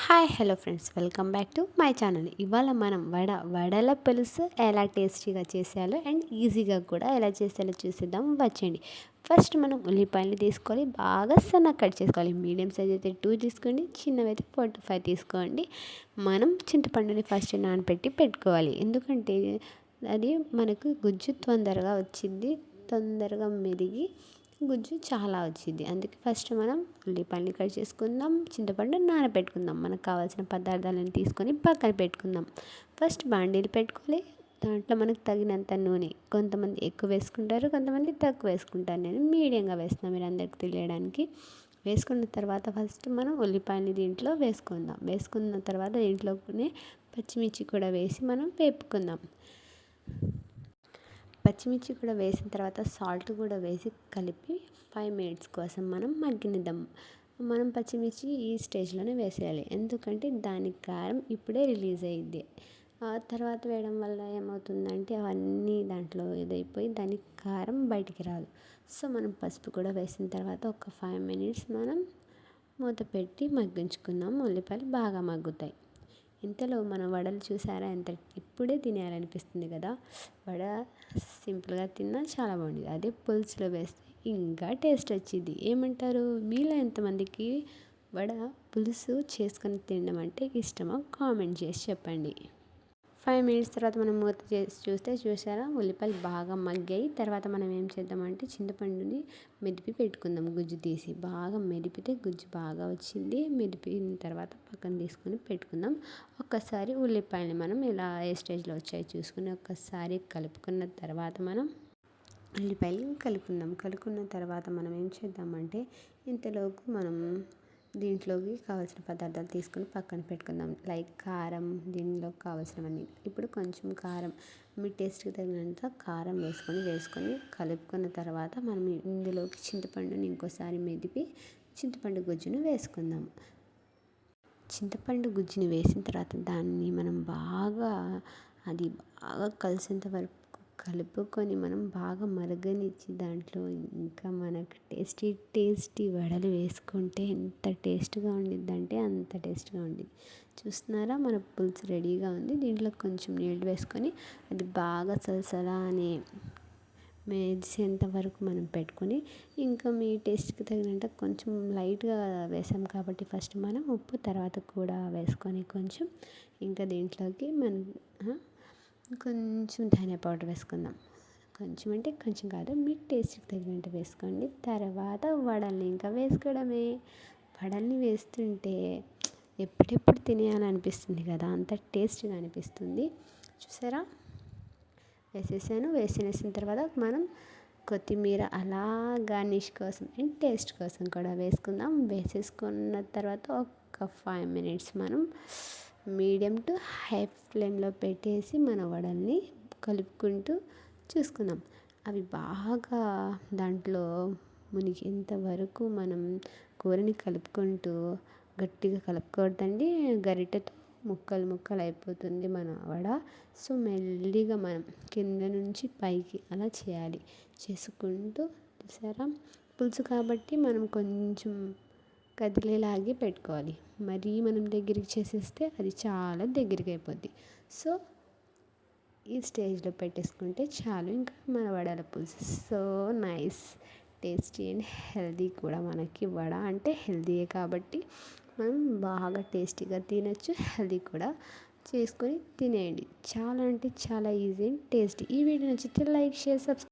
Hi hello friends, welcome back to my channel. ఇవాళ మనం వడల పులుసు ఎలా టేస్టీగా చేసేయాలో అండ్ ఈజీగా కూడా ఎలా చేసేయాలో చూసేద్దాం. వచ్చేయండి. ఫస్ట్ మనం ఉల్లిపాయలు తీసుకోవాలి, బాగా సన్నగా కట్ చేసుకోవాలి. మీడియం సైజ్ అయితే 2 తీసుకోండి, చిన్నవి అయితే 4 to 5 తీసుకోండి. మనం చింతపండుని ఫస్ట్ నానబెట్టి పెట్టుకోవాలి, ఎందుకంటే అది మనకు గుజ్జు తొందరగా వచ్చింది, తొందరగా మెదిగి గుజ్జు చాలా వచ్చింది. అందుకే ఫస్ట్ మనం ఉల్లిపాయలు కట్ చేసుకుందాం, చింతపండు నానబెట్టుకుందాం. మనకు కావాల్సిన పదార్థాలను తీసుకొని పక్కన పెట్టుకుందాం. ఫస్ట్ బాండీలు పెట్టుకోవాలి, దాంట్లో మనకు తగినంత నూనె. కొంతమంది ఎక్కువ వేసుకుంటారు, కొంతమంది తక్కువ వేసుకుంటారు. నేను మీడియంగా వేస్తున్నాను మీరు అందరికి తెలియడానికి. వేసుకున్న తర్వాత ఫస్ట్ మనం ఉల్లిపాయలు దీంట్లో వేసుకుందాం. వేసుకున్న తర్వాత దీంట్లోనే పచ్చిమిర్చి కూడా వేసి మనం వేపుకుందాం. పచ్చిమిర్చి కూడా వేసిన తర్వాత సాల్ట్ కూడా వేసి కలిపి 5 minutes కోసం మనం మగ్గనిద్దాం. మనం పచ్చిమిర్చి ఈ స్టేజ్లోనే వేసేయాలి, ఎందుకంటే దానికి కారం ఇప్పుడే రిలీజ్ అయ్యిద్ది. ఆ తర్వాత వేయడం వల్ల ఏమవుతుందంటే అవన్నీ దాంట్లో ఇదైపోయి దానికి కారం బయటికి రాదు. సో మనం పసుపు కూడా వేసిన తర్వాత ఒక 5 minutes మనం మూత పెట్టి మగ్గించుకుందాం. ఉల్లిపాయలు బాగా మగ్గుతాయి. ఇంతలో మనం వడలు చూసారా, ఎంత ఇప్పుడే తినేయాలనిపిస్తుంది కదా. వడ సింపుల్గా తిన్నా చాలా బాగుంటుంది, అదే పులుసులో వేస్తే ఇంకా టేస్ట్ వచ్చింది. ఏమంటారు, మీలో ఎంతమందికి వడ పులుసు చేసుకొని తినడం అంటే ఇష్టమో కామెంట్ చేసి చెప్పండి. 5 minutes తర్వాత మనం మూత చేసి చూసారా, ఉల్లిపాయలు బాగా మగ్గాయి. తర్వాత మనం ఏం చేద్దామంటే చింతపండుని మెదిపి పెట్టుకుందాం. గుజ్జు తీసి బాగా మెదిపితే గుజ్జు బాగా వచ్చింది. మెదిపిన తర్వాత పక్కన తీసుకొని పెట్టుకుందాం. ఒక్కసారి ఉల్లిపాయలు మనం ఇలా ఏ స్టేజ్లో వచ్చాయి చూసుకుని ఒక్కసారి కలుపుకున్న తర్వాత మనం ఉల్లిపాయలు కలుపుకున్న తర్వాత మనం ఏం చేద్దామంటే ఇంతలోపు మనం దీంట్లోకి కావాల్సిన పదార్థాలు తీసుకొని పక్కన పెట్టుకుందాం. లైక్ కారం, దీనిలోకి కావాల్సినవన్నీ. ఇప్పుడు కొంచెం కారం, మీ టేస్ట్కి తగినంత కారం వేసుకొని కలుపుకున్న తర్వాత మనం ఇందులోకి చింతపండుని ఇంకోసారి మెదిపి చింతపండు గుజ్జును వేసుకుందాం. చింతపండు గుజ్జుని వేసిన తర్వాత దాన్ని మనం బాగా కలిసేంత వరకు కలుపుకొని మనం బాగా మరగనిచ్చి దాంట్లో ఇంకా మనకు టేస్టీ వడలు వేసుకుంటే ఎంత టేస్ట్గా ఉండిద్దంటే అంత టేస్ట్గా ఉండిద్ది. చూస్తున్నారా, మన పులుసు రెడీగా ఉంది. దీంట్లో కొంచెం నీళ్ళు వేసుకొని అది బాగా సలసలా అని మెరిసేంత వరకు మనం పెట్టుకొని, ఇంకా మీ టేస్ట్కి తగినంత కొంచెం లైట్గా వేసాం కాబట్టి ఫస్ట్ మనం ఉప్పు తర్వాత కూడా వేసుకొని కొంచెం ఇంకా దీంట్లోకి మనం కొంచెం ధనియా పౌడర్ వేసుకుందాం. కొంచెం అంటే కొంచెం కాదు, మీ టేస్ట్కి తగినట్టు వేసుకోండి. తర్వాత వడల్ని ఇంకా వేసుకోవడమే. వడల్ని వేస్తుంటే ఎప్పుడెప్పుడు తినేయాలనిపిస్తుంది కదా, అంత టేస్ట్గా అనిపిస్తుంది. చూసారా, వేసిన తర్వాత మనం కొత్తిమీర అలా గార్నిష్ కోసం అండ్ టేస్ట్ కోసం కూడా వేసుకుందాం. వేసేసుకున్న తర్వాత ఒక 5 minutes మనం మీడియం టు హై ఫ్లేమ్లో పెట్టేసి మన వడల్ని కలుపుకుంటూ చూసుకుందాం. అవి బాగా దాంట్లో మునిగేంత వరకు మనం కూరని కలుపుకుంటూ గట్టిగా కలుపుకోవద్దండి, గరిటెతో ముక్కలు అయిపోతుంది మన వడ. సో మెల్లిగా మనం కింద నుంచి పైకి అలా చేయాలి. చేసుకుంటూ చూసారా, పులుసు కాబట్టి మనం కొంచెం కదిలేలాగే పెట్టుకోవాలి. మరీ మనం దగ్గరికి చేసేస్తే అది చాలా దగ్గరికి అయిపోద్ది. సో ఈ స్టేజ్లో పెట్టేసుకుంటే చాలు, ఇంకా మన వడల పులుసు so nice, tasty and healthy కూడా. మనకి వడ అంటే హెల్దీయే కాబట్టి మనం బాగా టేస్టీగా తినచ్చు, హెల్దీ కూడా చేసుకొని తినేయండి. చాలా అంటే చాలా ఈజీ అండ్ టేస్టీ. ఈ వీడియో నచ్చితే లైక్, షేర్, సబ్స్క్రైబ్.